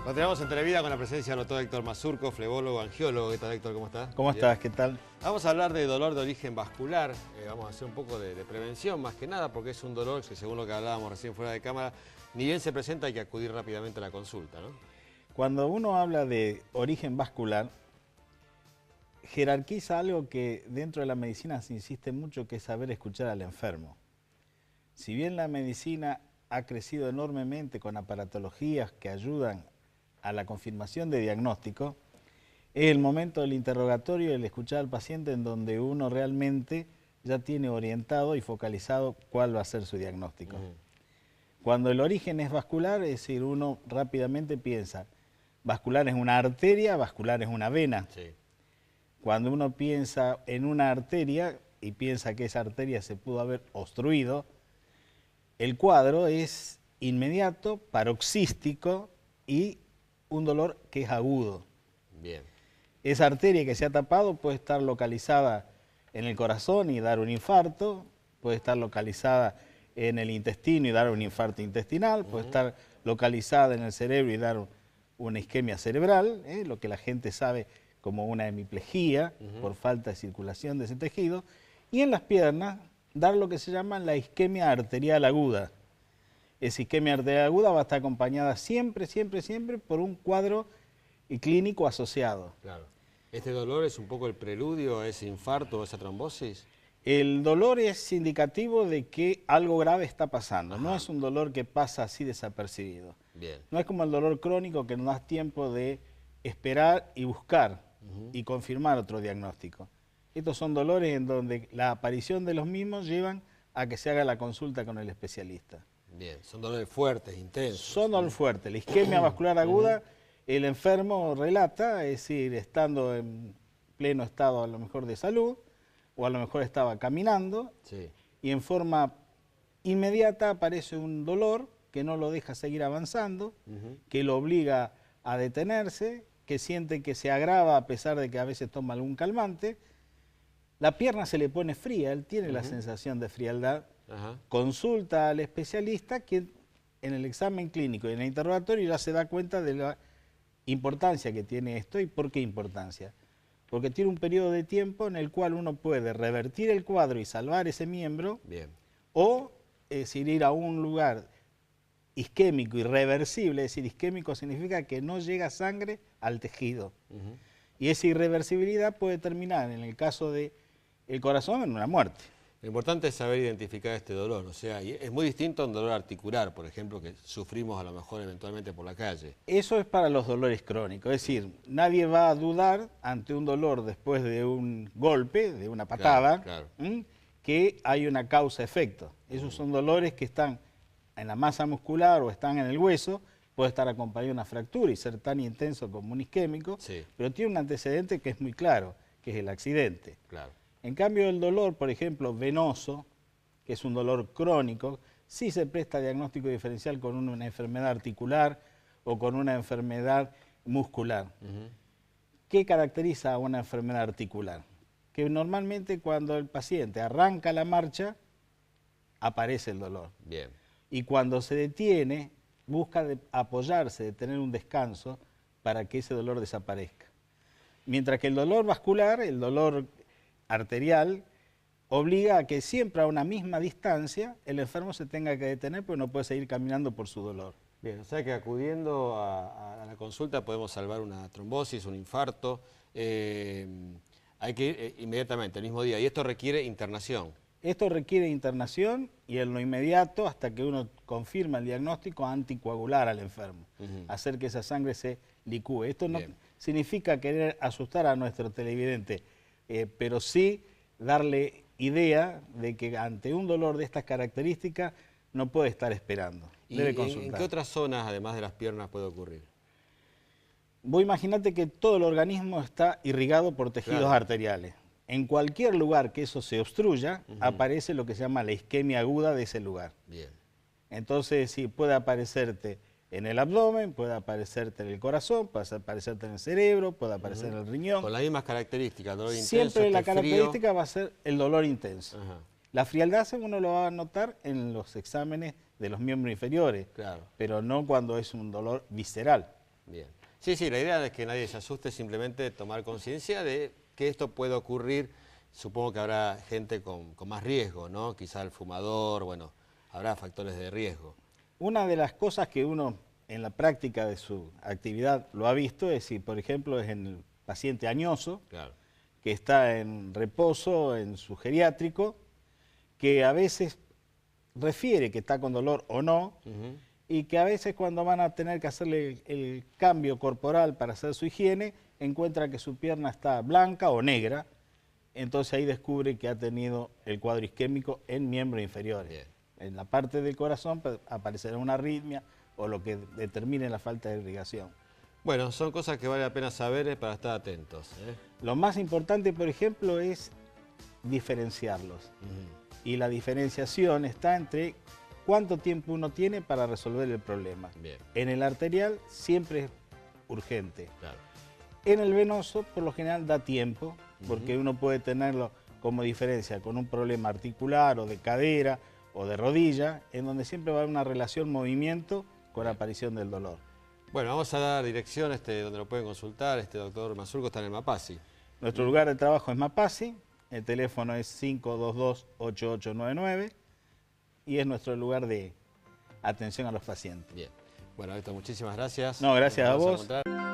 Continuamos en Televida con la presencia del doctor Héctor Mazurco, flebólogo, angiólogo. ¿Qué tal, Héctor? ¿Cómo estás? ¿Cómo estás? ¿Qué tal? Vamos a hablar de dolor de origen vascular. Vamos a hacer un poco de prevención, más que nada, porque es un dolor que, según lo que hablábamos recién fuera de cámara, ni bien se presenta, hay que acudir rápidamente a la consulta, ¿no? Cuando uno habla de origen vascular, jerarquiza algo que dentro de la medicina se insiste mucho, que es saber escuchar al enfermo. Si bien la medicina ha crecido enormemente con aparatologías que ayudan a la confirmación de diagnóstico, es el momento del interrogatorio y el escuchar al paciente en donde uno realmente ya tiene orientado y focalizado cuál va a ser su diagnóstico. Cuando el origen es vascular, es decir, uno rápidamente piensa, vascular es una arteria, vascular es una vena. Sí. Cuando uno piensa en una arteria y piensa que esa arteria se pudo haber obstruido, el cuadro es inmediato, paroxístico y un dolor que es agudo. Bien. Esa arteria que se ha tapado puede estar localizada en el corazón y dar un infarto, puede estar localizada en el intestino y dar un infarto intestinal, puede estar localizada en el cerebro y dar una isquemia cerebral, lo que la gente sabe como una hemiplegia por falta de circulación de ese tejido, y en las piernas dar lo que se llama la isquemia arterial aguda. Esa isquemia arterial aguda va a estar acompañada siempre por un cuadro clínico asociado. Claro. ¿Este dolor es un poco el preludio a ese infarto o a esa trombosis? El dolor es indicativo de que algo grave está pasando. Ajá. No es un dolor que pasa así desapercibido. Bien. No es como el dolor crónico que no das tiempo de esperar y buscar y confirmar otro diagnóstico. Estos son dolores en donde la aparición de los mismos llevan a que se haga la consulta con el especialista. Bien, son dolores fuertes, intensos. Son dolores fuertes. La isquemia vascular aguda, el enfermo relata, es decir, estando en pleno estado a lo mejor de salud, o a lo mejor estaba caminando, Sí. y en forma inmediata aparece un dolor que no lo deja seguir avanzando, que lo obliga a detenerse, que siente que se agrava a pesar de que a veces toma algún calmante. La pierna se le pone fría, él tiene la sensación de frialdad. Ajá. Consulta al especialista, quien en el examen clínico y en el interrogatorio ya se da cuenta de la importancia que tiene esto. ¿Y por qué importancia? Porque tiene un periodo de tiempo en el cual uno puede revertir el cuadro y salvar ese miembro, Bien. o ir a un lugar isquémico irreversible. Es decir, isquémico significa que no llega sangre al tejido. Y esa irreversibilidad puede terminar, en el caso del corazón, en una muerte. Lo importante es saber identificar este dolor, o sea, y es muy distinto a un dolor articular, por ejemplo, que sufrimos a lo mejor eventualmente por la calle. Eso es para los dolores crónicos, es decir, nadie va a dudar ante un dolor después de un golpe, de una patada, Claro. que hay una causa-efecto. Esos son dolores que están en la masa muscular o están en el hueso, puede estar acompañado de una fractura y ser tan intenso como un isquémico, Sí. pero tiene un antecedente que es muy claro, que es el accidente. Claro. En cambio, el dolor, por ejemplo, venoso, que es un dolor crónico, sí se presta diagnóstico diferencial con una enfermedad articular o con una enfermedad muscular. ¿Qué caracteriza a una enfermedad articular? Que normalmente cuando el paciente arranca la marcha, aparece el dolor. Bien. Y cuando se detiene, busca apoyarse, de tener un descanso para que ese dolor desaparezca. Mientras que el dolor vascular, el dolor arterial, obliga a que siempre a una misma distancia el enfermo se tenga que detener porque no puede seguir caminando por su dolor. Bien, o sea que acudiendo a la consulta podemos salvar una trombosis, un infarto, hay que ir inmediatamente, el mismo día, y esto requiere internación. Esto requiere internación y en lo inmediato, hasta que uno confirma el diagnóstico, anticoagular al enfermo, hacer que esa sangre se licúe. Esto no significa querer asustar a nuestro televidente, pero sí darle idea de que ante un dolor de estas características no puede estar esperando, debe consultar. ¿En qué otras zonas, además de las piernas, puede ocurrir? Vos imaginate que todo el organismo está irrigado por tejidos arteriales. En cualquier lugar que eso se obstruya, aparece lo que se llama la isquemia aguda de ese lugar. Bien. Entonces, sí, puede aparecerte en el abdomen, puede aparecerte en el corazón, puede aparecerte en el cerebro, puede aparecer en el riñón. Con las mismas características, dolor intenso, Siempre la frío. característica va a ser el dolor intenso. Ajá. La frialdad uno lo va a notar en los exámenes de los miembros inferiores, Claro. pero no cuando es un dolor visceral. Bien. Sí, sí, la idea es que nadie se asuste, simplemente tomar conciencia de que esto puede ocurrir. Supongo que habrá gente con más riesgo, ¿no? Quizá el fumador, bueno, habrá factores de riesgo. Una de las cosas que uno en la práctica de su actividad lo ha visto es si, por ejemplo, es en el paciente añoso, Claro. que está en reposo en su geriátrico, que a veces refiere que está con dolor o no, y que a veces cuando van a tener que hacerle el cambio corporal para hacer su higiene, encuentra que su pierna está blanca o negra, entonces ahí descubre que ha tenido el cuadro isquémico en miembros inferiores. Bien. En la parte del corazón aparecerá una arritmia o lo que determine la falta de irrigación. Bueno, son cosas que vale la pena saber para estar atentos. Lo más importante, por ejemplo, es diferenciarlos. Y la diferenciación está entre cuánto tiempo uno tiene para resolver el problema. Bien. En el arterial siempre es urgente. Claro. En el venoso, por lo general, da tiempo, porque uno puede tenerlo como diferencia con un problema articular o de cadera o de rodilla, en donde siempre va a haber una relación movimiento con la aparición del dolor. Bueno, vamos a dar dirección donde lo pueden consultar. Doctor Mazurco está en el Mapasi. Nuestro lugar de trabajo es Mapasi, el teléfono es 522-8899 y es nuestro lugar de atención a los pacientes. Bien. Bueno, Héctor, muchísimas gracias. No, gracias a Nos vos. vamos a encontrar.